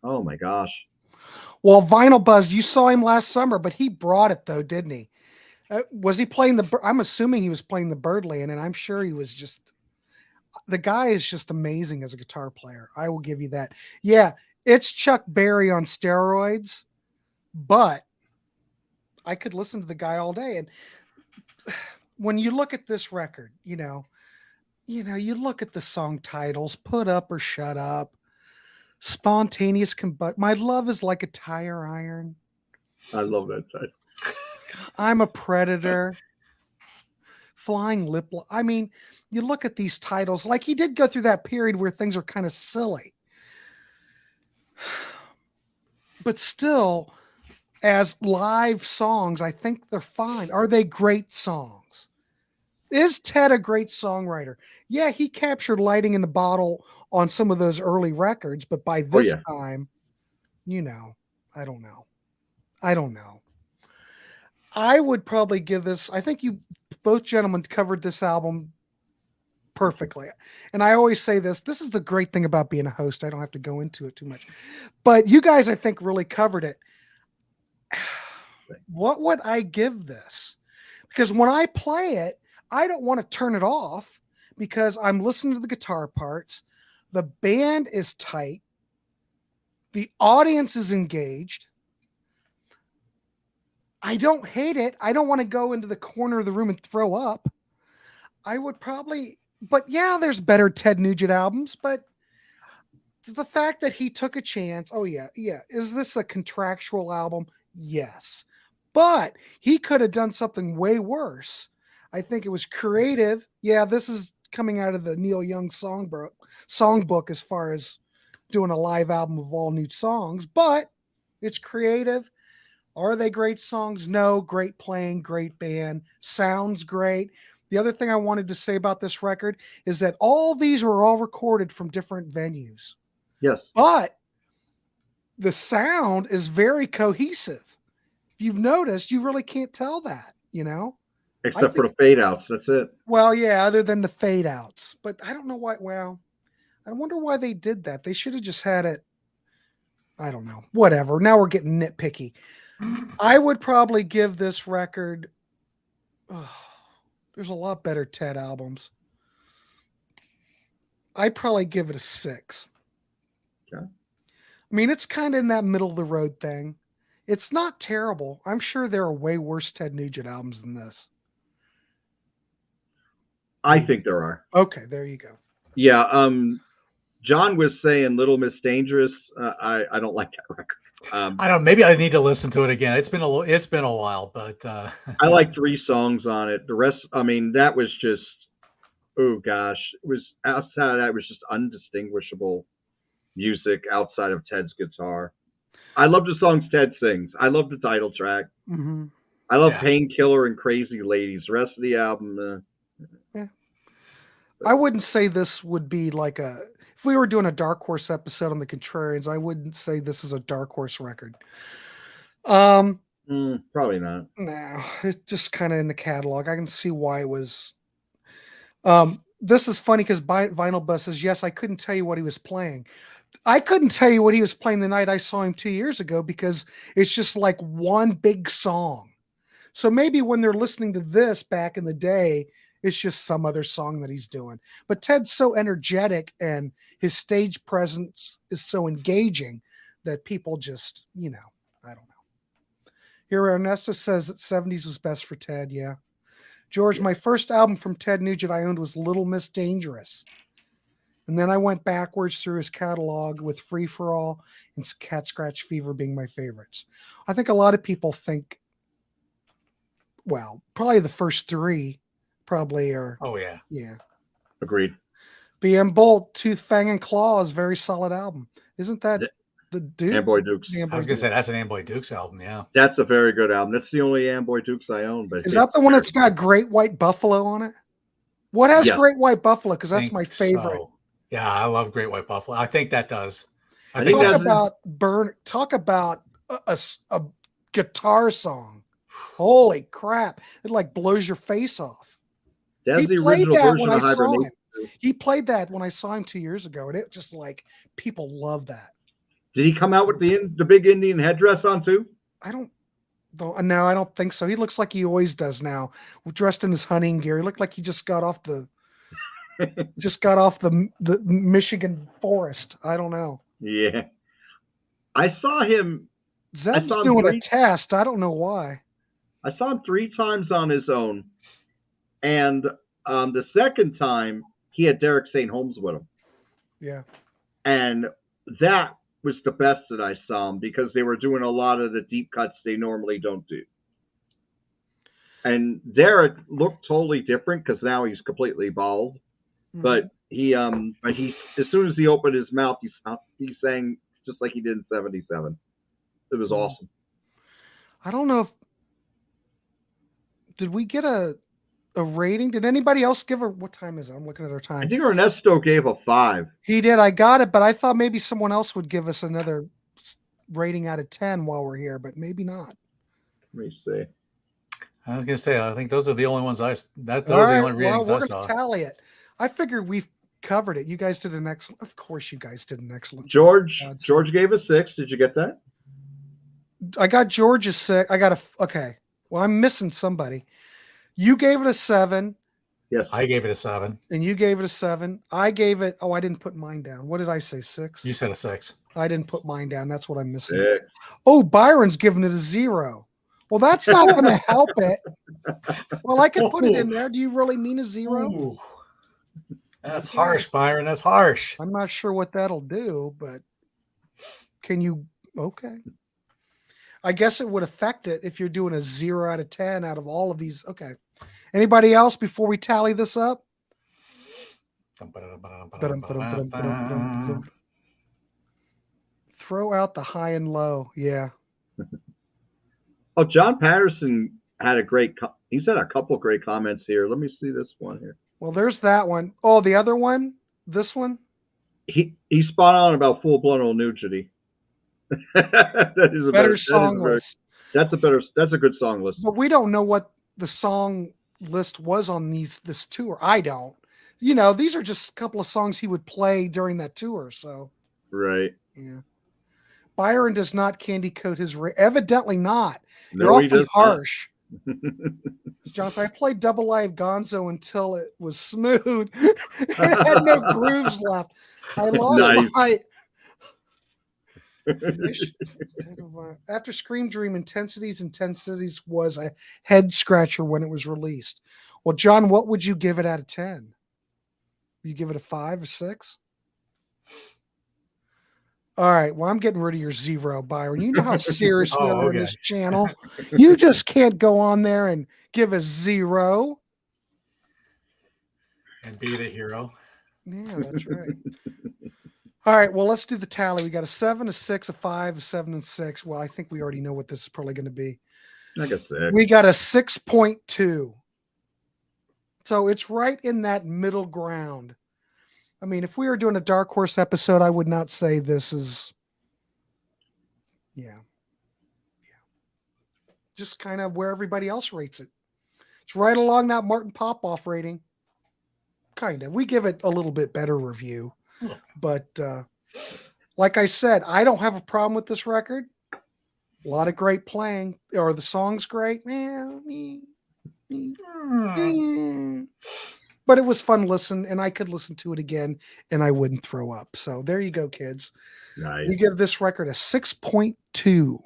Speaker 3: Oh my gosh.
Speaker 1: Well, Vinyl Buzz, you saw him last summer, but he brought it though, didn't he? Was he playing I'm assuming he was playing the Birdland, and I'm sure he was just. The guy is just amazing as a guitar player. I will give you that. Yeah, it's Chuck Berry on steroids, but I could listen to the guy all day. And when you look at this record, you look at the song titles, Put Up or Shut Up, Spontaneous Combustion. My Love is Like a Tire Iron.
Speaker 3: I love that title.
Speaker 1: I'm a Predator. Flying Lip. I mean, you look at these titles, like he did go through that period where things are kind of silly. But still, as live songs, I think they're fine. Are they great songs? Is Ted a great songwriter? Yeah, he captured Lighting in the Bottle on some of those early records, but by this time, I don't know. I would probably give this, I think you both gentlemen covered this album perfectly. And I always say this is the great thing about being a host. I don't have to go into it too much. But you guys, I think, really covered it. What would I give this? Because when I play it, I don't want to turn it off because I'm listening to the guitar parts. The band is tight. The audience is engaged. I don't hate it. I don't want to go into the corner of the room and throw up. I would probably, but yeah, there's better Ted Nugent albums, but the fact that he took a chance. Oh yeah. Is this a contractual album? Yes, but he could have done something way worse. I think it was creative. Yeah, this is coming out of the Neil Young songbook as far as doing a live album of all new songs, but it's creative. Are they great songs? No. Great playing, great band, sounds great. The other thing I wanted to say about this record is that all these were all recorded from different venues.
Speaker 3: Yes.
Speaker 1: But the sound is very cohesive. If you've noticed, you really can't tell that,
Speaker 3: Except for the fade outs. That's it.
Speaker 1: Well, yeah, other than the fade outs. But I don't know why. Well, I wonder why they did that. They should have just had it. I don't know. Whatever. Now we're getting nitpicky. I would probably give this record. There's a lot better Ted albums. I'd probably give it a 6.
Speaker 3: Okay.
Speaker 1: I mean, it's kind of in that middle of the road thing. It's not terrible. I'm sure there are way worse Ted Nugent albums than this.
Speaker 3: I think there are.
Speaker 1: Okay, there you go.
Speaker 3: Yeah. John was saying Little Miss Dangerous. I don't like that record.
Speaker 4: I don't. Maybe I need to listen to it again. It's been a while, but
Speaker 3: I like 3 songs on it. The rest, I mean, that was just, oh gosh, it was outside of that. It was just undistinguishable music outside of Ted's guitar. I love the songs Ted sings. I love the title track.
Speaker 1: Mm-hmm.
Speaker 3: I love Painkiller and Crazy Ladies. The rest of the album,
Speaker 1: I wouldn't say this would be like if we were doing a Dark Horse episode on the Contrarians, I wouldn't say this is a Dark Horse record.
Speaker 3: probably not.
Speaker 1: No, it's just kind of in the catalog. I can see why it was. This is funny because Vinyl Bus says, yes, I couldn't tell you what he was playing. I couldn't tell you what he was playing the night I saw him 2 years ago because it's just like one big song. So maybe when they're listening to this back in the day, it's just some other song that he's doing. But Ted's so energetic and his stage presence is so engaging that people just, I don't know. Here, Ernesto says that 70s was best for Ted. Yeah. George, my first album from Ted Nugent I owned was Little Miss Dangerous. And then I went backwards through his catalog with Free for All and Cat Scratch Fever being my favorites. I think a lot of people think, well, probably the first 3 probably are.
Speaker 4: Oh, yeah.
Speaker 1: Yeah.
Speaker 3: Agreed.
Speaker 1: BM Bolt, Tooth, Fang, and Claw is a very solid album. Isn't that the Duke?
Speaker 3: Amboy Dukes.
Speaker 4: I was going to say, that's an Amboy Dukes album, yeah.
Speaker 3: That's a very good album. That's the only Amboy Dukes I own. But
Speaker 1: is that the one that's got Great White Buffalo on it? What has Great White Buffalo? Because that's my favorite.
Speaker 4: So. Yeah, I love Great White Buffalo. I think that does.
Speaker 1: Talk about a guitar song. Holy crap! It like blows your face off.
Speaker 3: That's
Speaker 1: He
Speaker 3: the
Speaker 1: played
Speaker 3: original
Speaker 1: that
Speaker 3: version
Speaker 1: when I
Speaker 3: of
Speaker 1: saw
Speaker 3: Hibernation.
Speaker 1: him. He played that when I saw him 2 years ago, and it just like people love that.
Speaker 3: Did he come out with the big Indian headdress on too?
Speaker 1: I don't no, I don't think so. He looks like he always does now, dressed in his hunting gear. He looked like he just got off the the Michigan forest. I don't know.
Speaker 3: Yeah, I saw him.
Speaker 1: Zeb's
Speaker 3: saw him
Speaker 1: doing a
Speaker 3: three-
Speaker 1: test. I don't know why.
Speaker 3: I saw him 3 times on his own, and the second time he had Derek St. Holmes with him,
Speaker 1: Yeah.
Speaker 3: and that was the best that I saw him because they were doing a lot of the deep cuts they normally don't do. And Derek looked totally different because now he's completely bald.
Speaker 1: Mhm.
Speaker 3: But he as soon as he opened his mouth, he sang just like he did in '77. It was awesome.
Speaker 1: I don't know if did we get a rating? Did anybody else give her what time is it? I'm looking at our
Speaker 3: I
Speaker 1: time.
Speaker 3: think Ernesto gave a 5.
Speaker 1: He did. I got it, but I thought maybe someone else would give us another rating out of 10 while we're here, but maybe not.
Speaker 3: Let me see.
Speaker 4: I was gonna say, I think those are the only ones those
Speaker 1: All
Speaker 4: are the
Speaker 1: right,
Speaker 4: only ratings
Speaker 1: we're
Speaker 4: I
Speaker 1: gonna
Speaker 4: saw.
Speaker 1: tally it. I figured we've covered it. You guys did an excellent. Of course, you guys did an excellent.
Speaker 3: George
Speaker 1: job.
Speaker 3: gave a 6. Did you get that?
Speaker 1: I got George's 6. I got okay. Well, I'm missing somebody. You gave it a 7.
Speaker 3: Yes.
Speaker 4: I gave it a 7.
Speaker 1: And you gave it a 7. I gave it. Oh, I didn't put mine down. What did I say? 6.
Speaker 4: You said a 6.
Speaker 1: I didn't put mine down. That's what I'm missing.
Speaker 3: 6.
Speaker 1: Oh, Byron's giving it a 0. Well, that's not going to help it. Well, I can put it in there. Do you really mean a 0?
Speaker 4: Ooh. That's harsh, Byron. That's harsh.
Speaker 1: I'm not sure what that'll do, but can you? Okay. I guess it would affect it if you're doing a 0 out of 10 out of all of these. Okay. Anybody else before we tally this up? Throw out the high and low. Yeah.
Speaker 3: Oh, John Patterson had he's had a couple great comments here. Let me see this one here.
Speaker 1: Well, there's that one. Oh, the other one? This one?
Speaker 3: He's spot on about full blown old nudity. That is a
Speaker 1: better song list.
Speaker 3: That's a good song list.
Speaker 1: But we don't know what the song list was on this tour. I don't. You know, these are just a couple of songs he would play during that tour. So
Speaker 3: right.
Speaker 1: Yeah. Byron does not candy coat his evidently not.
Speaker 3: No,
Speaker 1: You're
Speaker 3: he
Speaker 1: awfully
Speaker 3: does
Speaker 1: harsh. Johnson, I played Double Live Gonzo until it was smooth. It had no grooves left. I lost my after Scream Dream Intensities was a head scratcher when it was released. Well, John, what would you give it out of 10? You give it a 5 or 6? All right. Well, I'm getting rid of your 0, Byron. You know how serious we are on this channel. You just can't go on there and give a 0
Speaker 4: and be the hero.
Speaker 1: Yeah, that's right. All right. Well, let's do the tally. We got a 7, a 6, a 5, a 7, and 6. Well, I think we already know what this is probably going to be.
Speaker 3: Like a 6.
Speaker 1: We got a 6.2. So it's right in that middle ground. I mean, if we were doing a Dark Horse episode, I would not say this is, just kind of where everybody else rates it. It's right along that Martin Popoff rating. Kind of. We give it a little bit better review. But like I said, I don't have a problem with this record. A lot of great playing. Are the songs great? But it was fun listen, and I could listen to it again, and I wouldn't throw up. So there you go, kids.
Speaker 3: Nice.
Speaker 1: We give this record a 6.2.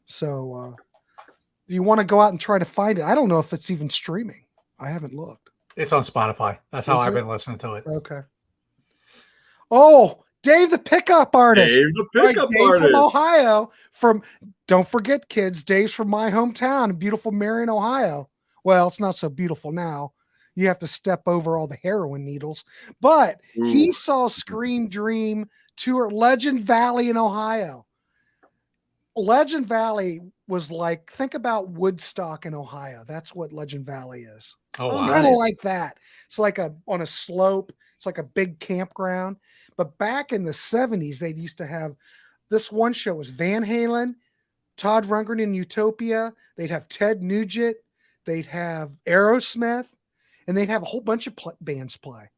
Speaker 1: So you want to go out and try to find it. I don't know if it's even streaming. I haven't looked.
Speaker 4: It's on Spotify. That's how I've been listening to it.
Speaker 1: Okay. Oh, Dave the Pickup Artist.
Speaker 3: Dave the Pickup
Speaker 1: Dave
Speaker 3: Artist.
Speaker 1: from Ohio. Don't forget, kids, Dave's from my hometown, beautiful Marion, Ohio. Well, it's not so beautiful now. You have to step over all the heroin needles. But he saw Scream Dream tour Legend Valley in Ohio. Legend Valley was like, think about Woodstock in Ohio. That's what Legend Valley is.
Speaker 4: Oh,
Speaker 1: It's
Speaker 4: wow.
Speaker 1: kind of like that. It's like on a slope. It's like a big campground. But back in the 70s, they used to have this one show was Van Halen, Todd Rundgren in Utopia. They'd have Ted Nugent. They'd have Aerosmith, and they'd have a whole bunch of bands play.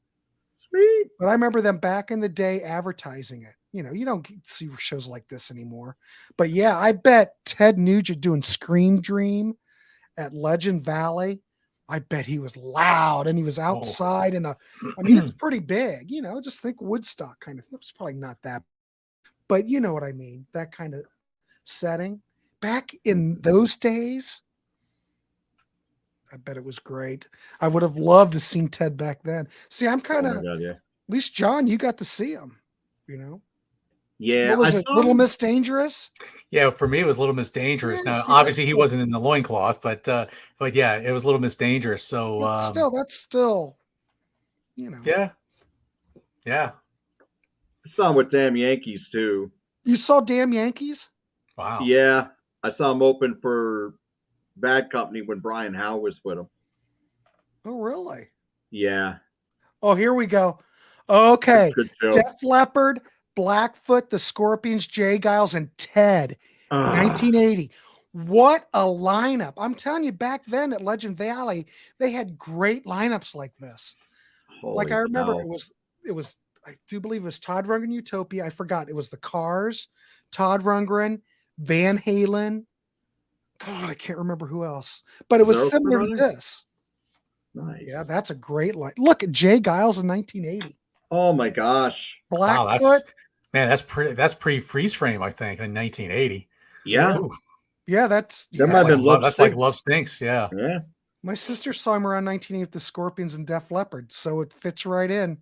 Speaker 3: Sweet.
Speaker 1: But I remember them back in the day advertising it. You know, you don't see shows like this anymore. But yeah, I bet Ted Nugent doing Scream Dream at Legend Valley. I bet he was loud and he was outside I mean, it's pretty big, you know, just think Woodstock kind of. It's probably not that, but you know what I mean? That kind of setting. Back in those days, I bet it was great. I would have loved to seen Ted back then. See, I'm kind of,
Speaker 3: yeah.
Speaker 1: at least John, you got to see him, you know?
Speaker 3: Yeah.
Speaker 1: What was it? Little Miss Dangerous?
Speaker 4: Yeah, for me, it was Little Miss Dangerous.
Speaker 1: Yeah,
Speaker 4: now,
Speaker 1: see,
Speaker 4: obviously, he
Speaker 1: cool.
Speaker 4: wasn't in the loincloth, but yeah, it was Little Miss Dangerous. So
Speaker 1: that's still, you know.
Speaker 4: Yeah.
Speaker 3: I saw him with Damn Yankees too.
Speaker 1: You saw Damn Yankees?
Speaker 4: Wow.
Speaker 3: Yeah, I saw him open for Bad Company when Brian Howe was with him.
Speaker 1: Oh, really?
Speaker 3: Yeah.
Speaker 1: Oh, here we go. Okay.
Speaker 3: Good show.
Speaker 1: Def Leppard, Blackfoot, the Scorpions, Jay Giles, and Ted. 1980. What a lineup. I'm telling you, back then at Legend Valley, they had great lineups like this. Like I remember
Speaker 3: cow.
Speaker 1: it was I do believe it was Todd Rundgren Utopia. I forgot. It was the Cars, Todd Rundgren, Van Halen. God, I can't remember who else. But it was similar to this.
Speaker 3: Nice.
Speaker 1: Yeah, that's a great line. Look at Jay Giles in 1980.
Speaker 3: Oh my gosh.
Speaker 1: Blackfoot.
Speaker 4: Wow, that's pre freeze frame, I think, in 1980.
Speaker 3: Yeah.
Speaker 4: Ooh,
Speaker 1: Yeah, that's
Speaker 3: There might have been Love
Speaker 4: that's
Speaker 3: Stinks.
Speaker 4: like Love Stinks. Yeah.
Speaker 3: Yeah.
Speaker 1: my sister saw him around 1980 with the Scorpions and Def Leppard, so it fits right in.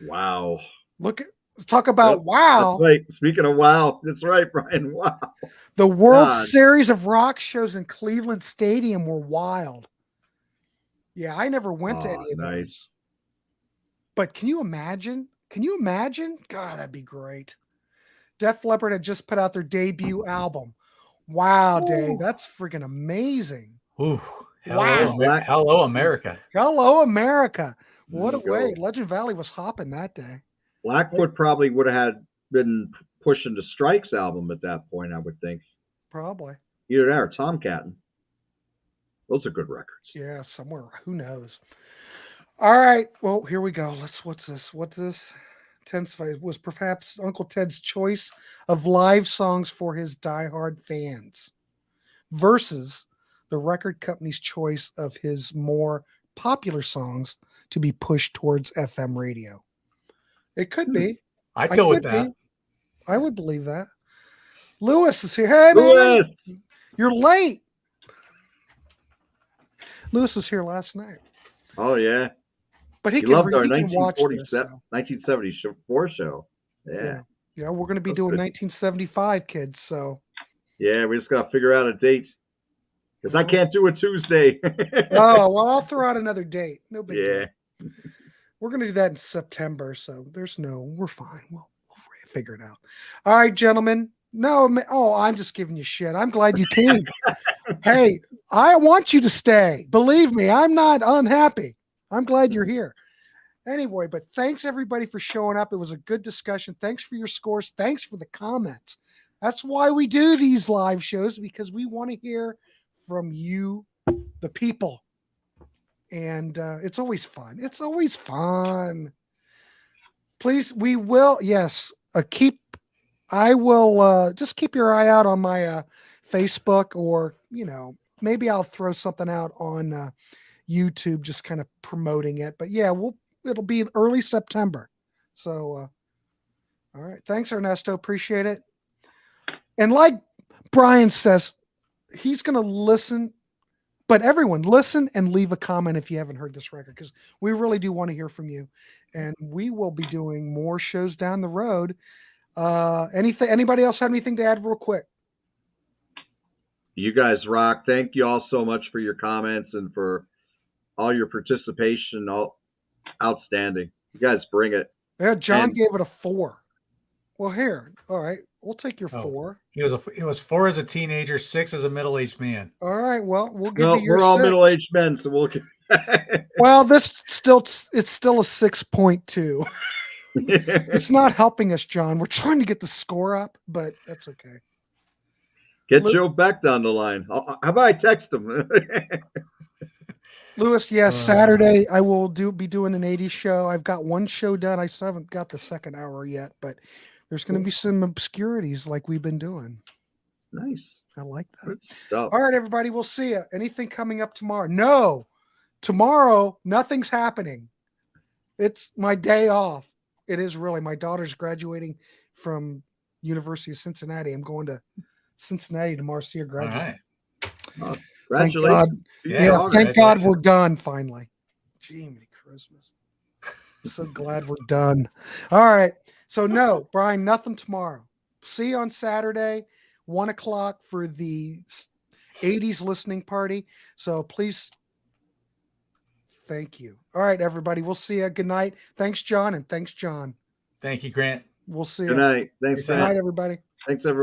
Speaker 3: Wow.
Speaker 1: Look at talk about wow.
Speaker 3: That's right. Speaking of wow, that's right, Brian. Wow.
Speaker 1: The World
Speaker 3: God.
Speaker 1: Series of Rock shows in Cleveland Stadium were wild. Yeah, I never went to any of
Speaker 3: nice.
Speaker 1: those. But can you imagine? Can you imagine? God, that'd be great. Def Leppard had just put out their debut album. Wow, Dave, that's freaking amazing.
Speaker 4: Ooh.
Speaker 1: Wow.
Speaker 4: Hello, America.
Speaker 1: Hello, America. What a
Speaker 3: There you
Speaker 1: way.
Speaker 3: go.
Speaker 1: Legend Valley was hopping that day.
Speaker 3: Blackfoot probably would have been pushing the Strikes album at that point, I would think.
Speaker 1: Probably.
Speaker 3: Either that or Tomcatting. Those are good records.
Speaker 1: Yeah, somewhere. Who knows? All right. Well, here we go. What's this? What's this? Intensify was perhaps Uncle Ted's choice of live songs for his diehard fans versus the record company's choice of his more popular songs to be pushed towards FM radio. It could be.
Speaker 4: I'd go with
Speaker 1: could
Speaker 4: that.
Speaker 1: be. I would believe that. Lewis is here. Hey,
Speaker 3: Lewis!
Speaker 1: man. You're late. Lewis was here last night.
Speaker 3: Oh, yeah.
Speaker 1: But he
Speaker 3: Loved our
Speaker 1: can watch this.
Speaker 3: 1974 show. Yeah.
Speaker 1: Yeah, we're going to be
Speaker 3: That's
Speaker 1: doing
Speaker 3: good.
Speaker 1: 1975, kids. So,
Speaker 3: Yeah, we just got to figure out a date. Because I can't do a Tuesday.
Speaker 1: oh, well, I'll throw out another date. No big
Speaker 3: Yeah.
Speaker 1: deal. We're going to do that in September. So we're fine. We'll figure it out. All right, gentlemen. No, I'm just giving you shit. I'm glad you came. Hey, I want you to stay. Believe me, I'm not unhappy. I'm glad you're here. Anyway, but thanks everybody for showing up. It was a good discussion. Thanks for your scores. Thanks for the comments. That's why we do these live shows, because we want to hear from you, the people. And it's always fun. It's always fun. Please, we will, yes, I will just keep your eye out on my Facebook, or, maybe I'll throw something out on YouTube, just kind of promoting it. But yeah, it'll be early September. So, all right. Thanks, Ernesto. Appreciate it. And like Brian says, he's going to listen, but everyone listen and leave a comment if you haven't heard this record, because we really do want to hear from you. And we will be doing more shows down the road. Anybody else have anything to add real quick?
Speaker 3: You guys rock. Thank you all so much for your comments and for all your participation. All outstanding. You guys bring it.
Speaker 1: Yeah, John gave it a 4. Well, here. All right. We'll take your 4.
Speaker 4: It was 4 as a teenager, 6 as a middle-aged man.
Speaker 1: All right. Well, we'll give you your
Speaker 3: we're all
Speaker 1: 6.
Speaker 3: middle-aged men, so we'll get
Speaker 1: Well, it's still a 6.2. It's not helping us, John. We're trying to get the score up, but that's okay.
Speaker 3: Get Joe Beck down the line. How about I text him?
Speaker 1: Lewis, yes, Saturday I will be doing an 80s show. I've got one show done. I still haven't got the second hour yet, but there's going to be some obscurities like we've been doing.
Speaker 3: Nice.
Speaker 1: I like that.
Speaker 3: Good stuff.
Speaker 1: All right, everybody, we'll see you. Anything coming up tomorrow? No, tomorrow nothing's happening. It's my day off. It is really. My daughter's graduating from University of Cincinnati. I'm going to Cincinnati tomorrow to see her graduate.
Speaker 4: All right.
Speaker 3: Oh,
Speaker 1: Thank
Speaker 3: congratulations.
Speaker 1: God.
Speaker 4: Yeah,
Speaker 1: Thank God we're done finally. Jiminy Christmas. So glad we're done. All right. So no, Brian, nothing tomorrow. See you on Saturday, 1:00 for the 80s listening party. So please. Thank you. All right, everybody. We'll see you. Good night. Thanks, John. And thanks, John.
Speaker 4: Thank you, Grant.
Speaker 1: We'll see you.
Speaker 3: Good night. Thanks,
Speaker 1: Good night, everybody.
Speaker 3: Thanks, everyone.